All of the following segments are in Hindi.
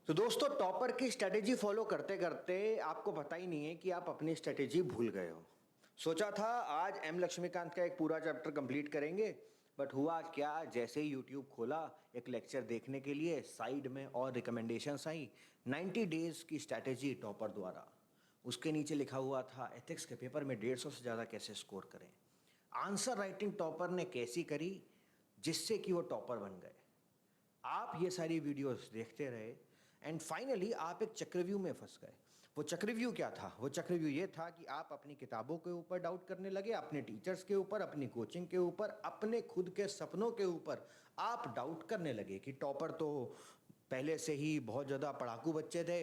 तो दोस्तों टॉपर की स्ट्रेटेजी फॉलो करते करते आपको पता ही नहीं है कि आप अपनी स्ट्रेटेजी भूल गए हो। सोचा था आज एम लक्ष्मीकांत का एक पूरा चैप्टर कंप्लीट करेंगे, बट हुआ क्या, जैसे ही यूट्यूब खोला एक लेक्चर देखने के लिए साइड में और रिकमेंडेशंस आई 90 डेज की स्ट्रेटेजी टॉपर द्वारा। उसके नीचे लिखा हुआ था एथिक्स के पेपर में 150 से ज़्यादा कैसे स्कोर करें। आंसर राइटिंग टॉपर ने कैसी करी जिससे कि वो टॉपर बन गए। आप ये सारी वीडियोस देखते रहे एंड फाइनली आप एक चक्रव्यूह में फंस गए। वो चक्रव्यूह क्या था? वो चक्रव्यूह ये था कि आप अपनी किताबों के ऊपर डाउट करने लगे, अपने टीचर्स के ऊपर, अपनी कोचिंग के ऊपर, अपने खुद के सपनों के ऊपर आप डाउट करने लगे कि टॉपर तो पहले से ही बहुत ज़्यादा पढ़ाकू बच्चे थे,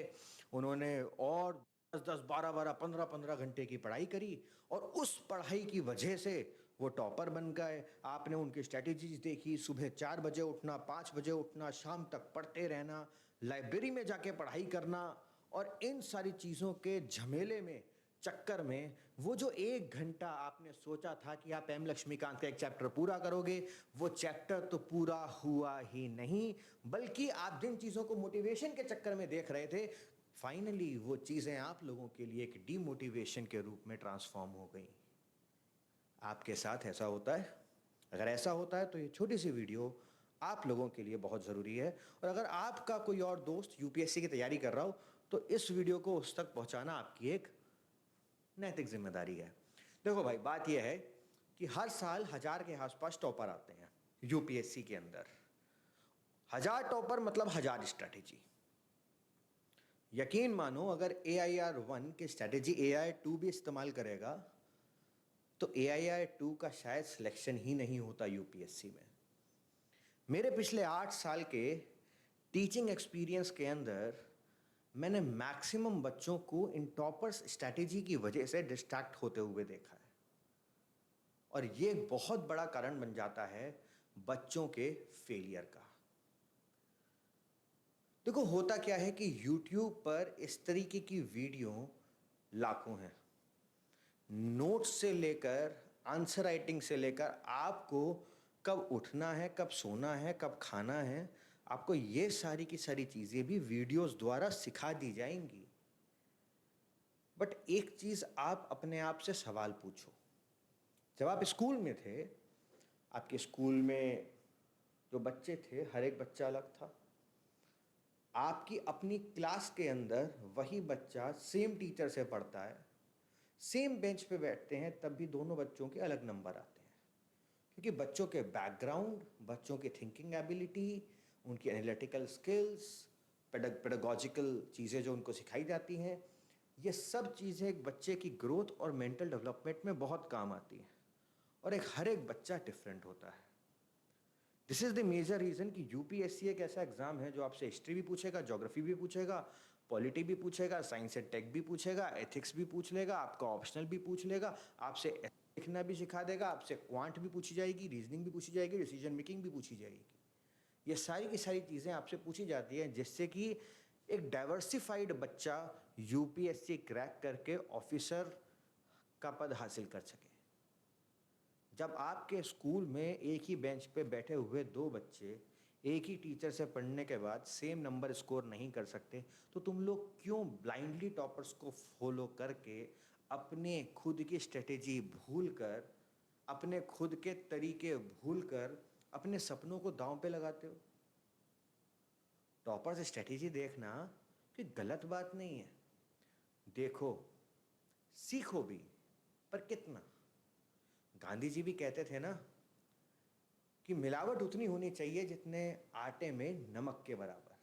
उन्होंने और 10-10, 12-12, 15-15 घंटे की पढ़ाई करी और उस पढ़ाई की वजह से वो टॉपर बन गए। आपने उनकी स्ट्रैटेजीज देखी, सुबह 4 बजे उठना, 5 बजे उठना, शाम तक पढ़ते रहना, लाइब्रेरी में जाके पढ़ाई करना, और इन सारी चीज़ों के झमेले में, चक्कर में, वो जो 1 घंटा आपने सोचा था कि आप एम लक्ष्मीकांत का एक चैप्टर पूरा करोगे, वो चैप्टर तो पूरा हुआ ही नहीं, बल्कि आप जिन चीज़ों को मोटिवेशन के चक्कर में देख रहे थे, फाइनली वो चीज़ें आप लोगों के लिए एक डीमोटिवेशन के रूप में ट्रांसफॉर्म हो गई। आपके साथ ऐसा होता है? अगर ऐसा होता है तो ये छोटी सी वीडियो आप लोगों के लिए बहुत ज़रूरी है, और अगर आपका कोई और दोस्त यूपीएससी की तैयारी कर रहा हो तो इस वीडियो को उस तक पहुंचाना आपकी एक नैतिक जिम्मेदारी है। देखो भाई, बात यह है कि हर साल 1000 के आसपास टॉपर आते हैं यूपीएससी के अंदर। 1000 टॉपर मतलब 1000 स्ट्रैटेजी। यकीन मानो अगर AIR-1 की स्ट्रैटेजी AI-2 भी इस्तेमाल करेगा तो AIR-2 का शायद सिलेक्शन ही नहीं होता यूपीएससी में। मेरे पिछले 8 साल के टीचिंग एक्सपीरियंस के अंदर मैंने मैक्सिमम बच्चों को इन टॉपर्स स्ट्रैटेजी की वजह से डिस्ट्रैक्ट होते हुए देखा है, और ये एक बहुत बड़ा कारण बन जाता है बच्चों के फेलियर का। देखो, होता क्या है कि YouTube पर इस तरीके की वीडियो लाखों हैं। नोट्स से लेकर, आंसर राइटिंग से लेकर, आपको कब उठना है, कब सोना है, कब खाना है, आपको ये सारी की सारी चीज़ें भी वीडियोस द्वारा सिखा दी जाएंगी। बट एक चीज़ आप अपने आप से सवाल पूछो। जब आप स्कूल में थे, आपके स्कूल में जो बच्चे थे, हर एक बच्चा अलग था। आपकी अपनी क्लास के अंदर वही बच्चा सेम टीचर से पढ़ता है, सेम बेंच पे बैठते हैं, तब भी दोनों बच्चों के अलग नंबर आते हैं, क्योंकि बच्चों के बैकग्राउंड, बच्चों की थिंकिंग एबिलिटी, उनकी एनालिटिकल स्किल्स, पेडागॉजिकल चीज़ें जो उनको सिखाई जाती हैं, ये सब चीज़ें एक बच्चे की ग्रोथ और मेंटल डेवलपमेंट में बहुत काम आती हैं, और हर एक बच्चा डिफरेंट होता है। This is the major reason कि यूपीएससी एक ऐसा एग्जाम है जो आपसे हिस्ट्री भी पूछेगा, ज्योग्राफी भी पूछेगा, पॉलिटी भी पूछेगा, साइंस एंड टेक भी पूछेगा, एथिक्स भी पूछ लेगा, आपका ऑप्शनल भी पूछ लेगा, आपसे लिखना भी सिखा देगा, आपसे क्वांट भी पूछी जाएगी, रीजनिंग भी पूछी जाएगी, डिसीजन मेकिंग भी पूछी जाएगी। ये सारी की सारी चीज़ें आपसे पूछी जाती हैं जिससे कि एक डाइवर्सिफाइड बच्चा यूपीएससी क्रैक करके ऑफिसर का पद हासिल कर सके। जब आपके स्कूल में एक ही बेंच पे बैठे हुए दो बच्चे एक ही टीचर से पढ़ने के बाद सेम नंबर स्कोर नहीं कर सकते, तो तुम लोग क्यों ब्लाइंडली टॉपर्स को फॉलो करके अपने खुद की स्ट्रेटेजी भूलकर, अपने खुद के तरीके भूलकर अपने सपनों को दांव पे लगाते हो? टॉपर्स स्ट्रेटेजी देखना कि गलत बात नहीं है, देखो, सीखो भी, पर कितना? गांधी जी भी कहते थे ना कि मिलावट उतनी होनी चाहिए जितने आटे में नमक के बराबर।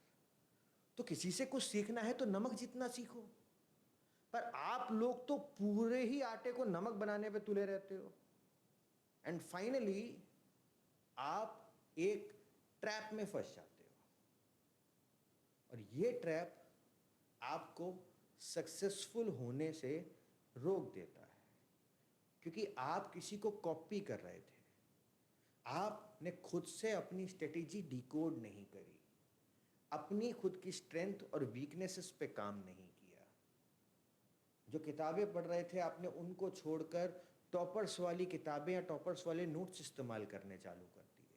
तो किसी से कुछ सीखना है तो नमक जितना सीखो, पर आप लोग तो पूरे ही आटे को नमक बनाने पे तुले रहते हो, एंड फाइनली आप एक ट्रैप में फंस जाते हो, और ये ट्रैप आपको सक्सेसफुल होने से रोक देता है, क्योंकि आप किसी को कॉपी कर रहे थे, आपने खुद से अपनी स्ट्रेटेजी डिकोड नहीं करी, अपनी खुद की स्ट्रेंथ और वीकनेसेस पे काम नहीं किया। जो किताबें पढ़ रहे थे आपने उनको छोड़कर टॉपर्स वाली किताबें या टॉपर्स वाले नोट्स इस्तेमाल करने चालू कर दिए।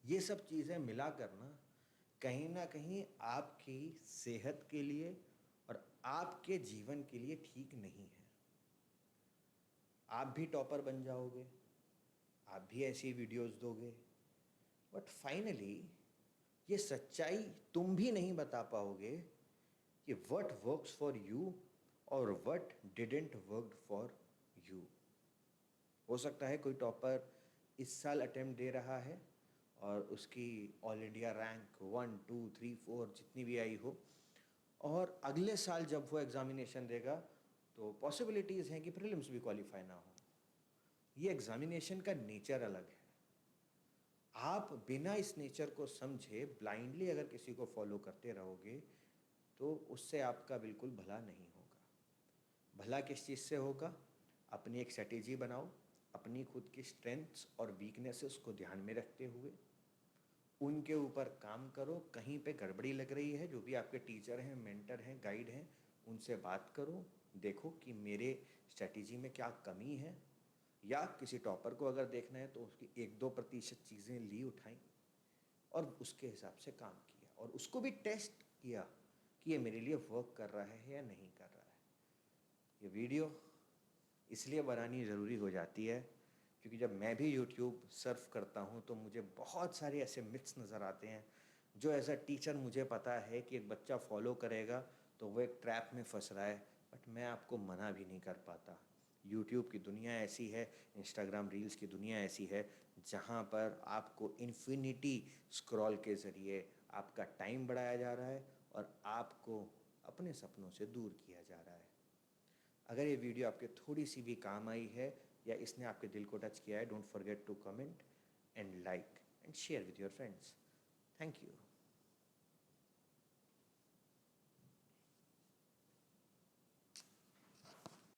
ये सब चीज़ें मिला करना कहीं ना कहीं आपकी सेहत के लिए और आपके जीवन के लिए ठीक नहीं है। आप भी टॉपर बन जाओगे, आप भी ऐसी वीडियोस दोगे, बट फाइनली ये सच्चाई तुम भी नहीं बता पाओगे कि व्हाट वर्क्स फॉर यू और what didn't work for you. हो सकता है कोई टॉपर इस साल अटेम्प्ट दे रहा है और उसकी ऑल इंडिया रैंक 1 2 3 4 जितनी भी आई हो, और अगले साल जब वो एग्ज़ामिनेशन देगा तो पॉसिबिलिटीज़ हैं कि प्रीलिम्स भी क्वालिफाई ना हो। ये एग्ज़ामिनेशन का नेचर अलग है। आप बिना इस नेचर को समझे ब्लाइंडली अगर किसी को फॉलो करते रहोगे तो उससे आपका बिल्कुल भला नहीं होगा। भला किस चीज़ से होगा? अपनी एक स्ट्रेटेजी बनाओ, अपनी खुद की स्ट्रेंथ्स और वीकनेसेस को ध्यान में रखते हुए उनके ऊपर काम करो। कहीं पे गड़बड़ी लग रही है, जो भी आपके टीचर हैं, मेंटर हैं, गाइड हैं, उनसे बात करो, देखो कि मेरे स्ट्रेटेजी में क्या कमी है, या किसी टॉपर को अगर देखना है तो उसकी 1-2% चीज़ें ली उठाई और उसके हिसाब से काम किया और उसको भी टेस्ट किया कि ये मेरे लिए वर्क कर रहा है या नहीं कर रहा है। ये वीडियो इसलिए बनानी ज़रूरी हो जाती है क्योंकि जब मैं भी यूट्यूब सर्फ करता हूँ तो मुझे बहुत सारे ऐसे मिथ्स नज़र आते हैं जो एज अ टीचर मुझे पता है कि एक बच्चा फॉलो करेगा तो वो एक ट्रैप में फंस रहा है, बट मैं आपको मना भी नहीं कर पाता। यूट्यूब की दुनिया ऐसी है, इंस्टाग्राम रील्स की दुनिया ऐसी है जहाँ पर आपको इन्फिनिटी स्क्रॉल के ज़रिए आपका टाइम बढ़ाया जा रहा है और आपको अपने सपनों से दूर किया जा रहा है। अगर ये वीडियो आपके थोड़ी सी भी काम आई है या इसने आपके दिल को टच किया है, don't forget to comment and like and share with your friends. Thank you.